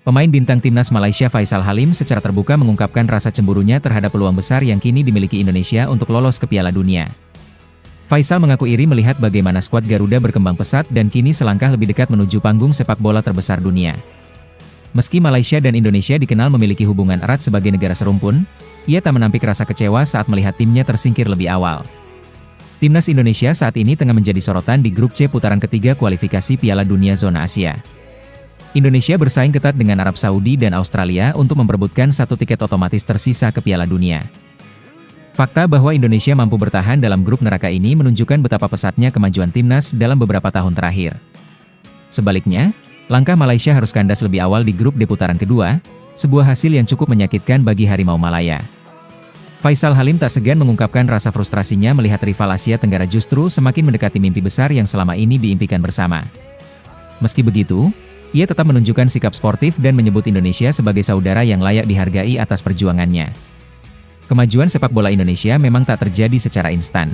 Pemain bintang timnas Malaysia Faisal Halim secara terbuka mengungkapkan rasa cemburunya terhadap peluang besar yang kini dimiliki Indonesia untuk lolos ke Piala Dunia. Faisal mengaku iri melihat bagaimana skuad Garuda berkembang pesat dan kini selangkah lebih dekat menuju panggung sepak bola terbesar dunia. Meski Malaysia dan Indonesia dikenal memiliki hubungan erat sebagai negara serumpun, ia tak menampik rasa kecewa saat melihat timnya tersingkir lebih awal. Timnas Indonesia saat ini tengah menjadi sorotan di grup C putaran ketiga kualifikasi Piala Dunia Zona Asia. Indonesia bersaing ketat dengan Arab Saudi dan Australia untuk memperebutkan satu tiket otomatis tersisa ke Piala Dunia. Fakta bahwa Indonesia mampu bertahan dalam grup neraka ini menunjukkan betapa pesatnya kemajuan timnas dalam beberapa tahun terakhir. Sebaliknya, langkah Malaysia harus kandas lebih awal di grup D putaran kedua, sebuah hasil yang cukup menyakitkan bagi Harimau Malaya. Faisal Halim tak segan mengungkapkan rasa frustrasinya melihat rival Asia Tenggara justru semakin mendekati mimpi besar yang selama ini diimpikan bersama. Meski begitu, ia tetap menunjukkan sikap sportif dan menyebut Indonesia sebagai saudara yang layak dihargai atas perjuangannya. Kemajuan sepak bola Indonesia memang tak terjadi secara instan.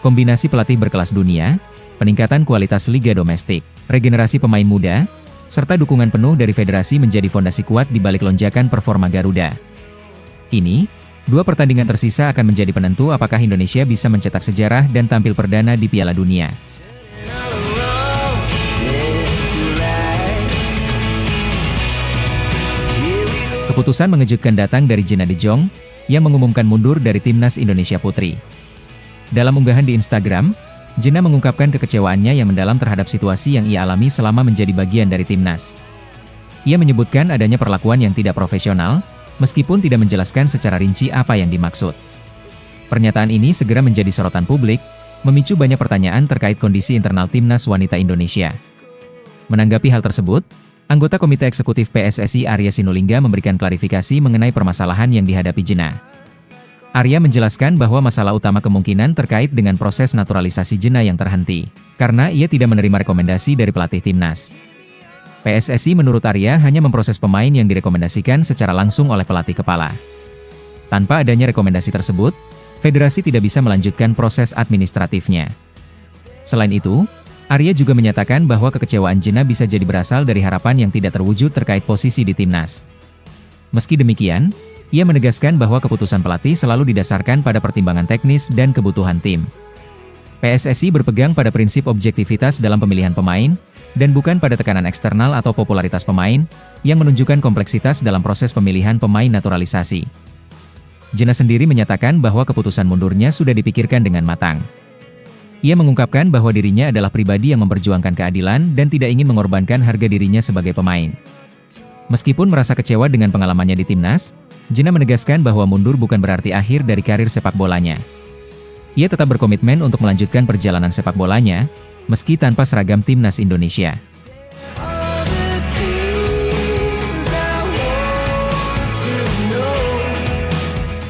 Kombinasi pelatih berkelas dunia, peningkatan kualitas liga domestik, regenerasi pemain muda, serta dukungan penuh dari federasi menjadi fondasi kuat di balik lonjakan performa Garuda. Kini, 2 pertandingan tersisa akan menjadi penentu apakah Indonesia bisa mencetak sejarah dan tampil perdana di Piala Dunia. Keputusan mengejutkan datang dari Gina De Jong, yang mengumumkan mundur dari Timnas Indonesia Putri. Dalam unggahan di Instagram, Gina mengungkapkan kekecewaannya yang mendalam terhadap situasi yang ia alami selama menjadi bagian dari timnas. Ia menyebutkan adanya perlakuan yang tidak profesional, meskipun tidak menjelaskan secara rinci apa yang dimaksud. Pernyataan ini segera menjadi sorotan publik, memicu banyak pertanyaan terkait kondisi internal timnas wanita Indonesia. Menanggapi hal tersebut, anggota Komite Eksekutif PSSI Arya Sinulinga memberikan klarifikasi mengenai permasalahan yang dihadapi Gina. Arya menjelaskan bahwa masalah utama kemungkinan terkait dengan proses naturalisasi Gina yang terhenti, karena ia tidak menerima rekomendasi dari pelatih timnas. PSSI menurut Arya hanya memproses pemain yang direkomendasikan secara langsung oleh pelatih kepala. Tanpa adanya rekomendasi tersebut, federasi tidak bisa melanjutkan proses administratifnya. Selain itu, Arya juga menyatakan bahwa kekecewaan Gina bisa jadi berasal dari harapan yang tidak terwujud terkait posisi di timnas. Meski demikian, ia menegaskan bahwa keputusan pelatih selalu didasarkan pada pertimbangan teknis dan kebutuhan tim. PSSI berpegang pada prinsip objektivitas dalam pemilihan pemain, dan bukan pada tekanan eksternal atau popularitas pemain, yang menunjukkan kompleksitas dalam proses pemilihan pemain naturalisasi. Gina sendiri menyatakan bahwa keputusan mundurnya sudah dipikirkan dengan matang. Ia mengungkapkan bahwa dirinya adalah pribadi yang memperjuangkan keadilan dan tidak ingin mengorbankan harga dirinya sebagai pemain. Meskipun merasa kecewa dengan pengalamannya di timnas, Gina menegaskan bahwa mundur bukan berarti akhir dari karir sepak bolanya. Ia tetap berkomitmen untuk melanjutkan perjalanan sepak bolanya, meski tanpa seragam timnas Indonesia.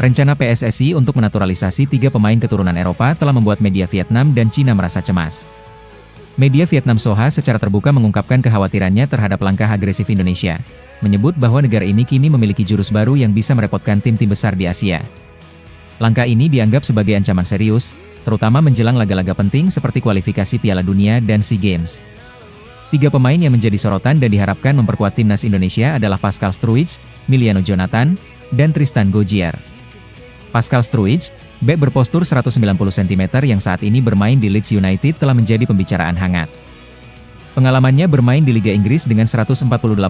Rencana PSSI untuk menaturalisasi 3 pemain keturunan Eropa telah membuat media Vietnam dan Cina merasa cemas. Media Vietnam Soha secara terbuka mengungkapkan kekhawatirannya terhadap langkah agresif Indonesia, menyebut bahwa negara ini kini memiliki jurus baru yang bisa merepotkan tim-tim besar di Asia. Langkah ini dianggap sebagai ancaman serius, terutama menjelang laga-laga penting seperti kualifikasi Piala Dunia dan SEA Games. 3 pemain yang menjadi sorotan dan diharapkan memperkuat timnas Indonesia adalah Pascal Struijk, Miliano Jonathan, dan Tristan Gojjer. Pascal Struijk, bek berpostur 190 cm yang saat ini bermain di Leeds United telah menjadi pembicaraan hangat. Pengalamannya bermain di Liga Inggris dengan 148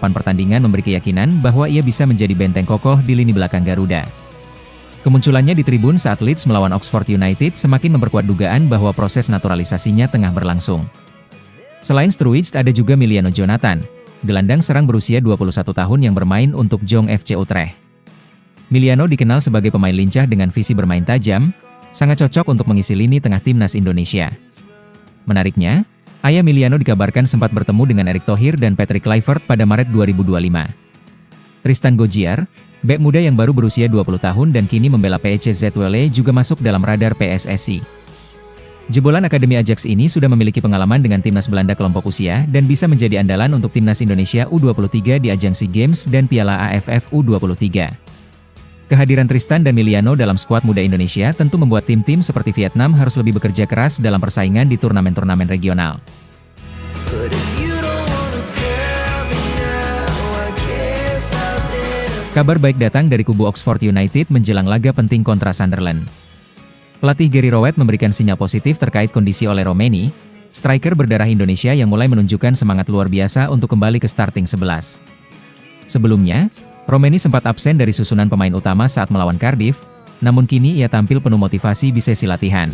pertandingan memberi keyakinan bahwa ia bisa menjadi benteng kokoh di lini belakang Garuda. Kemunculannya di tribun saat Leeds melawan Oxford United semakin memperkuat dugaan bahwa proses naturalisasinya tengah berlangsung. Selain Struijk ada juga Miliano Jonathan, gelandang serang berusia 21 tahun yang bermain untuk Jong FC Utrecht. Miliano dikenal sebagai pemain lincah dengan visi bermain tajam, sangat cocok untuk mengisi lini tengah timnas Indonesia. Menariknya, ayah Miliano dikabarkan sempat bertemu dengan Erick Thohir dan Patrick Kluivert pada Maret 2025. Tristan Gojjer, bek muda yang baru berusia 20 tahun dan kini membela PEC Zwolle juga masuk dalam radar PSSI. Jebolan Akademi Ajax ini sudah memiliki pengalaman dengan timnas Belanda kelompok usia dan bisa menjadi andalan untuk timnas Indonesia U23 di ajang SEA Games dan Piala AFF U23. Kehadiran Tristan dan Miliano dalam skuad muda Indonesia tentu membuat tim-tim seperti Vietnam harus lebih bekerja keras dalam persaingan di turnamen-turnamen regional. Kabar baik datang dari kubu Oxford United menjelang laga penting kontra Sunderland. Pelatih Gary Rowett memberikan sinyal positif terkait kondisi Ole Romeni, striker berdarah Indonesia yang mulai menunjukkan semangat luar biasa untuk kembali ke starting 11. Sebelumnya, Romeni sempat absen dari susunan pemain utama saat melawan Cardiff, namun kini ia tampil penuh motivasi di sesi latihan.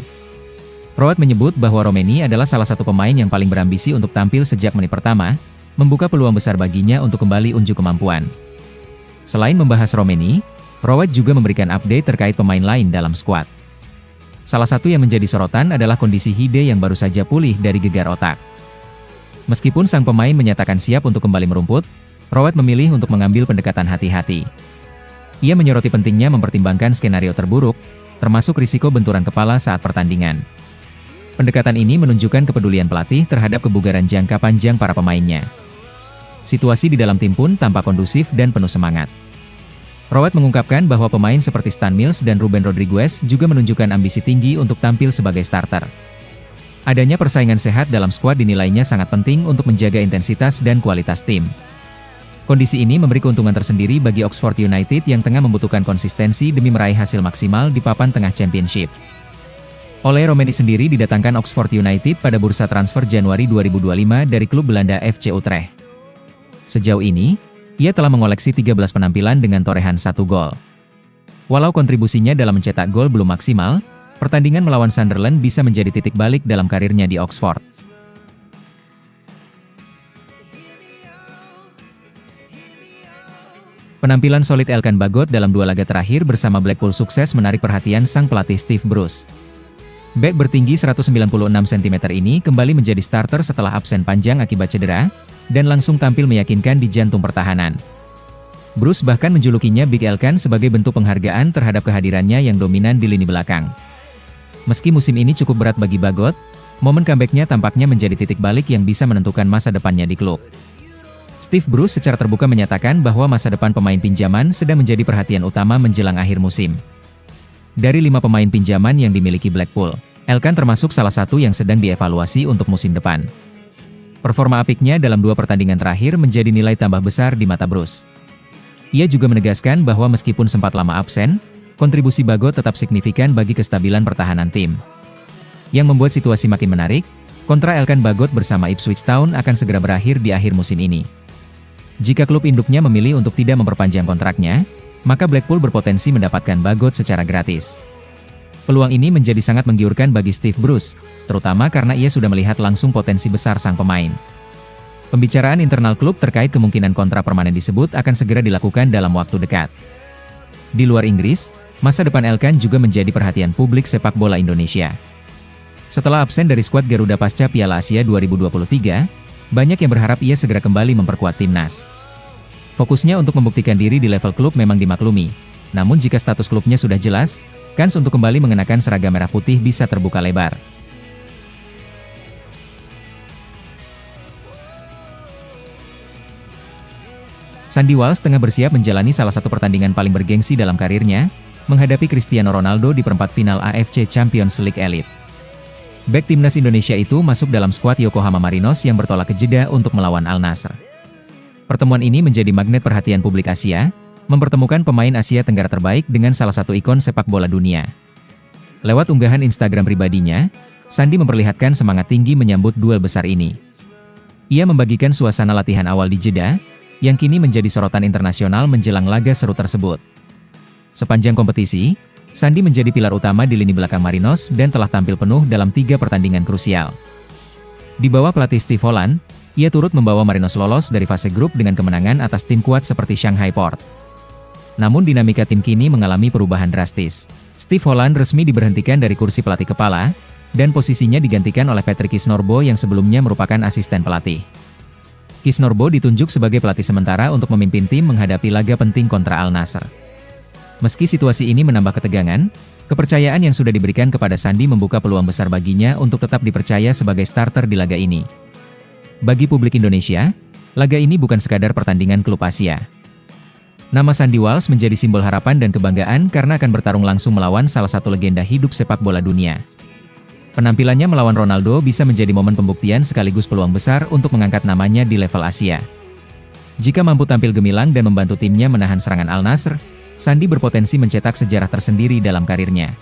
Rowett menyebut bahwa Romeni adalah salah satu pemain yang paling berambisi untuk tampil sejak menit pertama, membuka peluang besar baginya untuk kembali unjuk kemampuan. Selain membahas Romeni, Rowett juga memberikan update terkait pemain lain dalam skuad. Salah satu yang menjadi sorotan adalah kondisi Hide yang baru saja pulih dari gegar otak. Meskipun sang pemain menyatakan siap untuk kembali merumput, Rowett memilih untuk mengambil pendekatan hati-hati. Ia menyoroti pentingnya mempertimbangkan skenario terburuk, termasuk risiko benturan kepala saat pertandingan. Pendekatan ini menunjukkan kepedulian pelatih terhadap kebugaran jangka panjang para pemainnya. Situasi di dalam tim pun tampak kondusif dan penuh semangat. Rowett mengungkapkan bahwa pemain seperti Stan Mills dan Ruben Rodriguez juga menunjukkan ambisi tinggi untuk tampil sebagai starter. Adanya persaingan sehat dalam skuad dinilainya sangat penting untuk menjaga intensitas dan kualitas tim. Kondisi ini memberi keuntungan tersendiri bagi Oxford United yang tengah membutuhkan konsistensi demi meraih hasil maksimal di papan tengah Championship. Ole Romeni sendiri didatangkan Oxford United pada bursa transfer Januari 2025 dari klub Belanda FC Utrecht. Sejauh ini, ia telah mengoleksi 13 penampilan dengan torehan 1 gol. Walau kontribusinya dalam mencetak gol belum maksimal, pertandingan melawan Sunderland bisa menjadi titik balik dalam karirnya di Oxford. Penampilan solid Elkan Bagot dalam 2 laga terakhir bersama Blackpool sukses menarik perhatian sang pelatih Steve Bruce. Bek bertinggi 196 cm ini kembali menjadi starter setelah absen panjang akibat cedera, dan langsung tampil meyakinkan di jantung pertahanan. Bruce bahkan menjulukinya Big Elkan sebagai bentuk penghargaan terhadap kehadirannya yang dominan di lini belakang. Meski musim ini cukup berat bagi Bagot, momen comeback-nya tampaknya menjadi titik balik yang bisa menentukan masa depannya di klub. Steve Bruce secara terbuka menyatakan bahwa masa depan pemain pinjaman sedang menjadi perhatian utama menjelang akhir musim. Dari 5 pemain pinjaman yang dimiliki Blackpool, Elkan termasuk salah satu yang sedang dievaluasi untuk musim depan. Performa apiknya dalam 2 pertandingan terakhir menjadi nilai tambah besar di mata Bruce. Ia juga menegaskan bahwa meskipun sempat lama absen, kontribusi Bagot tetap signifikan bagi kestabilan pertahanan tim. Yang membuat situasi makin menarik, kontra Elkan Bagot bersama Ipswich Town akan segera berakhir di akhir musim ini. Jika klub induknya memilih untuk tidak memperpanjang kontraknya, maka Blackpool berpotensi mendapatkan Bagot secara gratis. Peluang ini menjadi sangat menggiurkan bagi Steve Bruce, terutama karena ia sudah melihat langsung potensi besar sang pemain. Pembicaraan internal klub terkait kemungkinan kontrak permanen disebut akan segera dilakukan dalam waktu dekat. Di luar Inggris, masa depan Elkan juga menjadi perhatian publik sepak bola Indonesia. Setelah absen dari skuad Garuda pasca Piala Asia 2023, banyak yang berharap ia segera kembali memperkuat timnas. Fokusnya untuk membuktikan diri di level klub memang dimaklumi, namun jika status klubnya sudah jelas, kans untuk kembali mengenakan seragam merah putih bisa terbuka lebar. Sandy Walsh tengah bersiap menjalani salah satu pertandingan paling bergengsi dalam karirnya, menghadapi Cristiano Ronaldo di perempat final AFC Champions League Elite. Bek timnas Indonesia itu masuk dalam skuad Yokohama Marinos yang bertolak ke Jeddah untuk melawan Al Nassr. Pertemuan ini menjadi magnet perhatian publik Asia, mempertemukan pemain Asia Tenggara terbaik dengan salah satu ikon sepak bola dunia. Lewat unggahan Instagram pribadinya, Sandy memperlihatkan semangat tinggi menyambut duel besar ini. Ia membagikan suasana latihan awal di Jeddah, yang kini menjadi sorotan internasional menjelang laga seru tersebut. Sepanjang kompetisi, Sandy menjadi pilar utama di lini belakang Marinos dan telah tampil penuh dalam 3 pertandingan krusial. Di bawah pelatih Steve Holland, ia turut membawa Marinos lolos dari fase grup dengan kemenangan atas tim kuat seperti Shanghai Port. Namun dinamika tim kini mengalami perubahan drastis. Steve Holland resmi diberhentikan dari kursi pelatih kepala, dan posisinya digantikan oleh Patrick Kisnorbo yang sebelumnya merupakan asisten pelatih. Kisnorbo ditunjuk sebagai pelatih sementara untuk memimpin tim menghadapi laga penting kontra Al Nassr. Meski situasi ini menambah ketegangan, kepercayaan yang sudah diberikan kepada Sandy membuka peluang besar baginya untuk tetap dipercaya sebagai starter di laga ini. Bagi publik Indonesia, laga ini bukan sekadar pertandingan klub Asia. Nama Sandy Walsh menjadi simbol harapan dan kebanggaan karena akan bertarung langsung melawan salah satu legenda hidup sepak bola dunia. Penampilannya melawan Ronaldo bisa menjadi momen pembuktian sekaligus peluang besar untuk mengangkat namanya di level Asia. Jika mampu tampil gemilang dan membantu timnya menahan serangan Al Nassr, Sandi berpotensi mencetak sejarah tersendiri dalam karirnya.